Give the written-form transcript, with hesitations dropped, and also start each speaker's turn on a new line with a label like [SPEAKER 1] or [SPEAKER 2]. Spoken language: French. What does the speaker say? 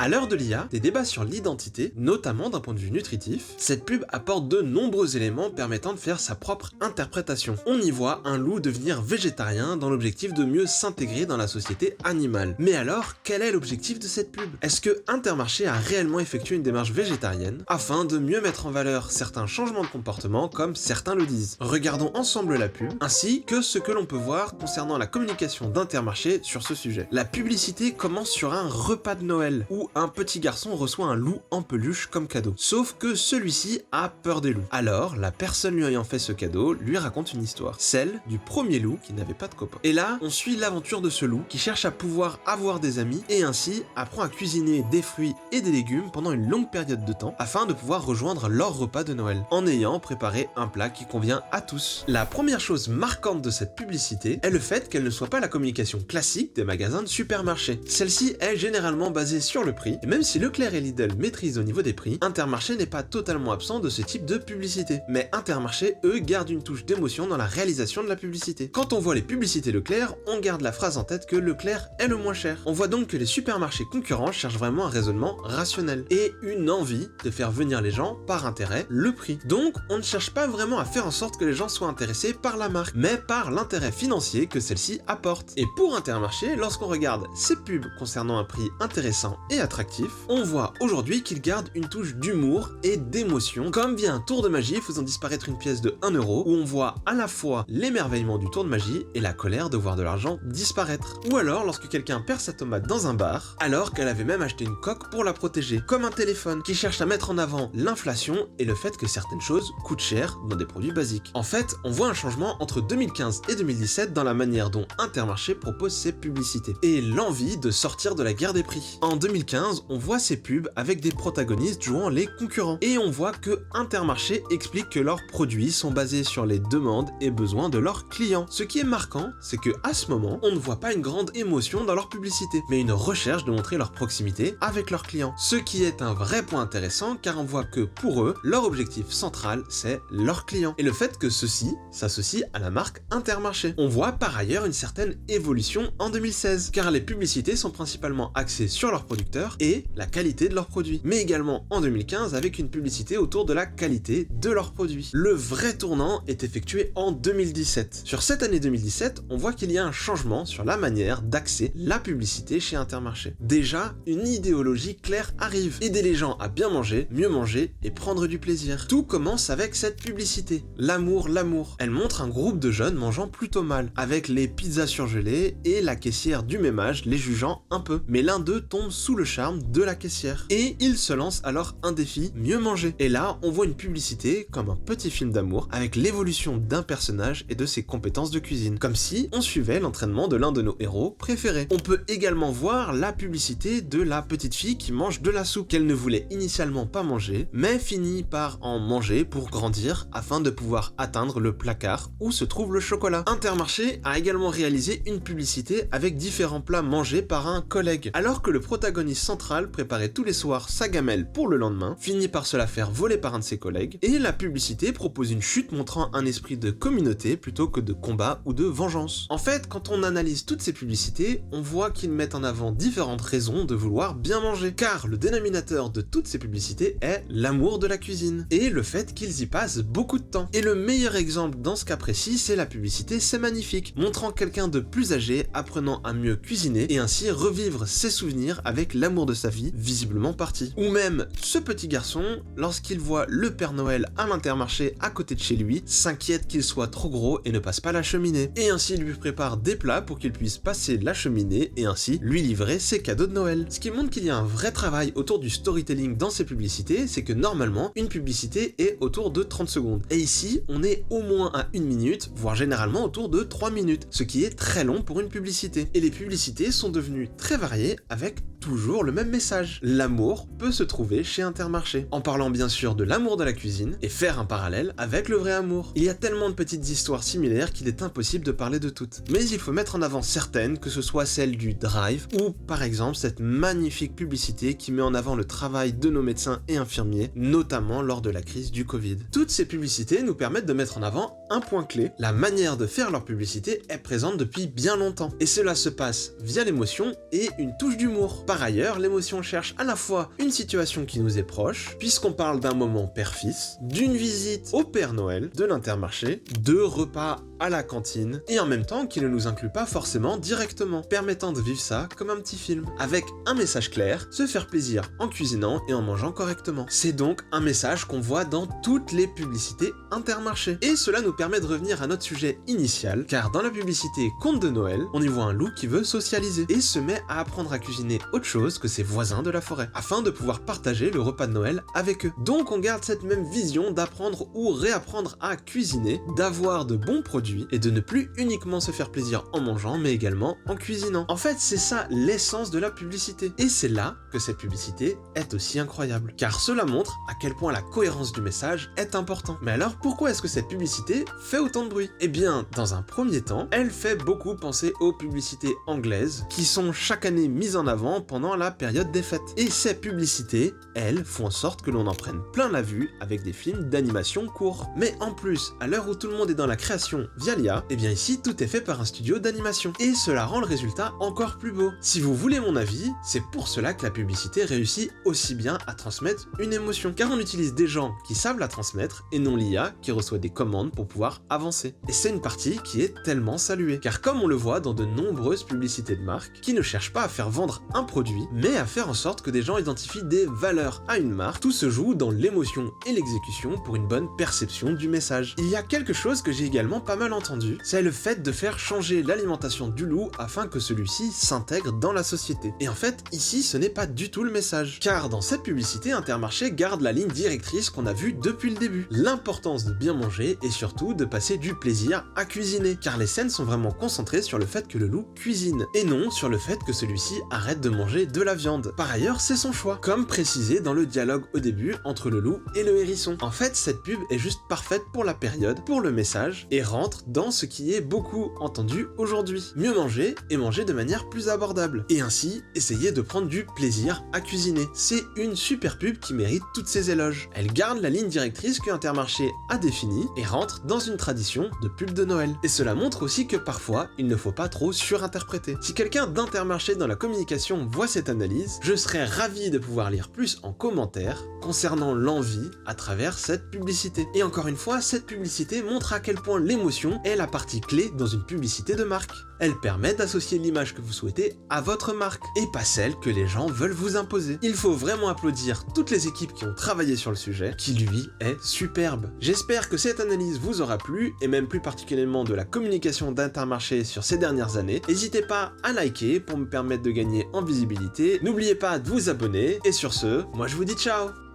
[SPEAKER 1] À l'heure de l'IA, des débats sur l'identité, notamment d'un point de vue nutritif, cette pub apporte de nombreux éléments permettant de faire sa propre interprétation. On y voit un loup devenir végétarien dans l'objectif de mieux s'intégrer dans la société animale. Mais alors, quel est l'objectif de cette pub? Est-ce que Intermarché a réellement effectué une démarche végétarienne afin de mieux mettre en valeur certains changements de comportement comme certains le disent? Regardons ensemble la pub, ainsi que ce que l'on peut voir concernant la communication d'Intermarché sur ce sujet. La publicité commence sur un repas de Noël, où un petit garçon reçoit un loup en peluche comme cadeau. Sauf que celui-ci a peur des loups. Alors, la personne lui ayant fait ce cadeau lui raconte une histoire, celle du premier loup qui n'avait pas de copain. Et là, on suit l'aventure de ce loup qui cherche à pouvoir avoir des amis et ainsi apprend à cuisiner des fruits et des légumes pendant une longue période de temps afin de pouvoir rejoindre leur repas de Noël, en ayant préparé un plat qui convient à tous. La première chose marquante de cette publicité est le fait qu'elle ne soit pas la communication classique des magasins de supermarché. Celle-ci est généralement basée sur le prix, et même si Leclerc et Lidl maîtrisent au niveau des prix, Intermarché n'est pas totalement absent de ce type de publicité. Mais Intermarché, eux, gardent une touche d'émotion dans la réalisation de la publicité. Quand on voit les publicités Leclerc, on garde la phrase en tête que Leclerc est le moins cher. On voit donc que les supermarchés concurrents cherchent vraiment un raisonnement rationnel et une envie de faire venir les gens par intérêt, le prix. Donc, on ne cherche pas vraiment à faire en sorte que les gens soient intéressés par la marque, mais par l'intérêt financier que celle-ci apporte. Et pour Intermarché, lorsqu'on regarde ces pubs concernant un prix intéressant et attractif, on voit aujourd'hui qu'il garde une touche d'humour et d'émotion, comme via un tour de magie faisant disparaître une pièce de 1 euro, où on voit à la fois l'émerveillement du tour de magie et la colère de voir de l'argent disparaître. Ou alors lorsque quelqu'un perd sa tomate dans un bar, alors qu'elle avait même acheté une coque pour la protéger, comme un téléphone, qui cherche à mettre en avant l'inflation et le fait que certaines choses coûtent cher dans des produits basiques. En fait, on voit un changement entre 2015 et 2017 dans la manière dont Intermarché propose ses publicités, et l'envie de sortir de la guerre des prix. En 2015, on voit ces pubs avec des protagonistes jouant les concurrents, et on voit que Intermarché explique que leurs produits sont basés sur les demandes et besoins de leurs clients. Ce qui est marquant, c'est que à ce moment, on ne voit pas une grande émotion dans leur publicité, mais une recherche de montrer leur proximité avec leurs clients. Ce qui est un vrai point intéressant, car on voit que pour eux, leur objectif central, c'est leurs clients, et le fait que ceux-ci s'associent à la marque Intermarché. On voit par ailleurs une certaine évolution en 2016, car les publicités sont principalement axées sur leurs producteurs et la qualité de leurs produits, mais également en 2015 avec une publicité autour de la qualité de leurs produits. Le vrai tournant est effectué en 2017. Sur cette année 2017, on voit qu'il y a un changement sur la manière d'axer la publicité chez Intermarché. Déjà, une idéologie claire arrive, aider les gens à bien manger, mieux manger et prendre du plaisir. Tout commence avec cette publicité, l'amour, l'amour. Elle montre un groupe de jeunes mangeant plutôt mal, avec les pizzas surgelées et la caissière du même âge les jugeant un peu. Mais l'un d'eux tombe sous le charme de la caissière, et il se lance alors un défi, mieux manger. Et là, on voit une publicité comme un petit film d'amour, avec l'évolution d'un personnage et de ses compétences de cuisine, comme si on suivait l'entraînement de l'un de nos héros préférés. On peut également voir la publicité de la petite fille qui mange de la soupe, qu'elle ne voulait initialement pas manger, mais finit par en manger pour grandir afin de pouvoir atteindre le placard où se trouve le chocolat. Intermarché a également réalisé une publicité avec différents plats mangés par un collègue, alors que le protagoniste central préparait tous les soirs sa gamelle pour le lendemain, finit par se la faire voler par un de ses collègues, et la publicité propose une chute montrant un esprit de communauté plutôt que de combat ou de vengeance. En fait, quand on analyse toutes ces publicités, on voit qu'ils mettent en avant différentes raisons de vouloir bien manger, car le dénominateur de toutes ces publicités est l'amour de la cuisine, et le fait qu'ils y passent beaucoup de temps. Et le meilleur exemple dans ce cas précis, c'est la publicité C'est Magnifique, montrant quelqu'un de plus âgé apprenant à mieux cuisiner et ainsi revivre ses souvenirs avec l'amour de sa vie visiblement parti. Ou même ce petit garçon, lorsqu'il voit le Père Noël à l'Intermarché à côté de chez lui, s'inquiète qu'il soit trop gros et ne passe pas la cheminée, et ainsi lui prépare des plats pour qu'il puisse passer la cheminée et ainsi lui livrer ses cadeaux de Noël. Ce qui montre qu'il y a un vrai travail autour du storytelling dans ces publicités, c'est que normalement, une publicité est autour de 30 secondes. Et ici, on est au moins à 1 minute, voire généralement autour de 3 minutes, ce qui est très long pour une publicité. Et les publicités sont devenues très variées avec toujours le même message. L'amour peut se trouver chez Intermarché. En parlant bien sûr de l'amour de la cuisine, et faire un parallèle avec le vrai amour. Il y a tellement de petites histoires similaires qu'il est impossible de parler de toutes. Mais il faut mettre en avant certaines, que ce soit celle du Drive, ou par exemple cette magnifique publicité qui met en avant le travail de nos médecins et infirmiers, notamment lors de la crise du Covid. Toutes ces publicités nous permettent de mettre en avant un point clé. La manière de faire leur publicité est présente depuis bien longtemps. Et cela se passe via l'émotion et une touche d'humour. Par ailleurs, l'émotion cherche à la fois une situation qui nous est proche, puisqu'on parle d'un moment père-fils, d'une visite au Père Noël, de l'Intermarché, de repas à la cantine, et en même temps qui ne nous inclut pas forcément directement, permettant de vivre ça comme un petit film, avec un message clair, se faire plaisir en cuisinant et en mangeant correctement. C'est donc un message qu'on voit dans toutes les publicités Intermarché. Et cela nous permet de revenir à notre sujet initial, car dans la publicité Conte de Noël, on y voit un loup qui veut socialiser, et se met à apprendre à cuisiner autre chose que ses voisins de la forêt, afin de pouvoir partager le repas de Noël avec eux. Donc on garde cette même vision d'apprendre ou réapprendre à cuisiner, d'avoir de bons produits, et de ne plus uniquement se faire plaisir en mangeant, mais également en cuisinant. En fait, c'est ça l'essence de la publicité. Et c'est là que cette publicité est aussi incroyable. Car cela montre à quel point la cohérence du message est important. Mais alors, pourquoi est-ce que cette publicité fait autant de bruit? Eh bien, dans un premier temps, elle fait beaucoup penser aux publicités anglaises, qui sont chaque année mises en avant pendant la période des fêtes. Et ces publicités, elles, font en sorte que l'on en prenne plein la vue avec des films d'animation courts. Mais en plus, à l'heure où tout le monde est dans la création via l'IA, et bien ici tout est fait par un studio d'animation. Et cela rend le résultat encore plus beau. Si vous voulez mon avis, c'est pour cela que la publicité réussit aussi bien à transmettre une émotion. Car on utilise des gens qui savent la transmettre et non l'IA qui reçoit des commandes pour pouvoir avancer. Et c'est une partie qui est tellement saluée. Car comme on le voit dans de nombreuses publicités de marques, qui ne cherchent pas à faire vendre un produit, mais à faire en sorte que des gens identifient des valeurs à une marque, tout se joue dans l'émotion et l'exécution pour une bonne perception du message. Il y a quelque chose que j'ai également pas mal entendu, c'est le fait de faire changer l'alimentation du loup afin que celui-ci s'intègre dans la société. Et en fait, ici, ce n'est pas du tout le message. Car dans cette publicité, Intermarché garde la ligne directrice qu'on a vue depuis le début. L'importance de bien manger et surtout de passer du plaisir à cuisiner. Car les scènes sont vraiment concentrées sur le fait que le loup cuisine, et non sur le fait que celui-ci arrête de manger de la viande. Par ailleurs, c'est son choix, comme précisé dans le dialogue au début entre le loup et le hérisson. En fait, cette pub est juste parfaite pour la période, pour le message, et rentre dans ce qui est beaucoup entendu aujourd'hui. Mieux manger et manger de manière plus abordable. Et ainsi, essayer de prendre du plaisir à cuisiner. C'est une super pub qui mérite toutes ses éloges. Elle garde la ligne directrice que Intermarché a définie et rentre dans une tradition de pub de Noël. Et cela montre aussi que parfois, il ne faut pas trop surinterpréter. Si quelqu'un d'Intermarché dans la communication voit cette analyse, je serais ravi de pouvoir lire plus en commentaire concernant l'envie à travers cette publicité. Et encore une fois, cette publicité montre à quel point l'émotion est la partie clé dans une publicité de marque. Elle permet d'associer l'image que vous souhaitez à votre marque, et pas celle que les gens veulent vous imposer. Il faut vraiment applaudir toutes les équipes qui ont travaillé sur le sujet, qui lui est superbe. J'espère que cette analyse vous aura plu, et même plus particulièrement de la communication d'Intermarché sur ces dernières années. N'hésitez pas à liker pour me permettre de gagner en visibilité, n'oubliez pas de vous abonner, et sur ce, moi je vous dis ciao!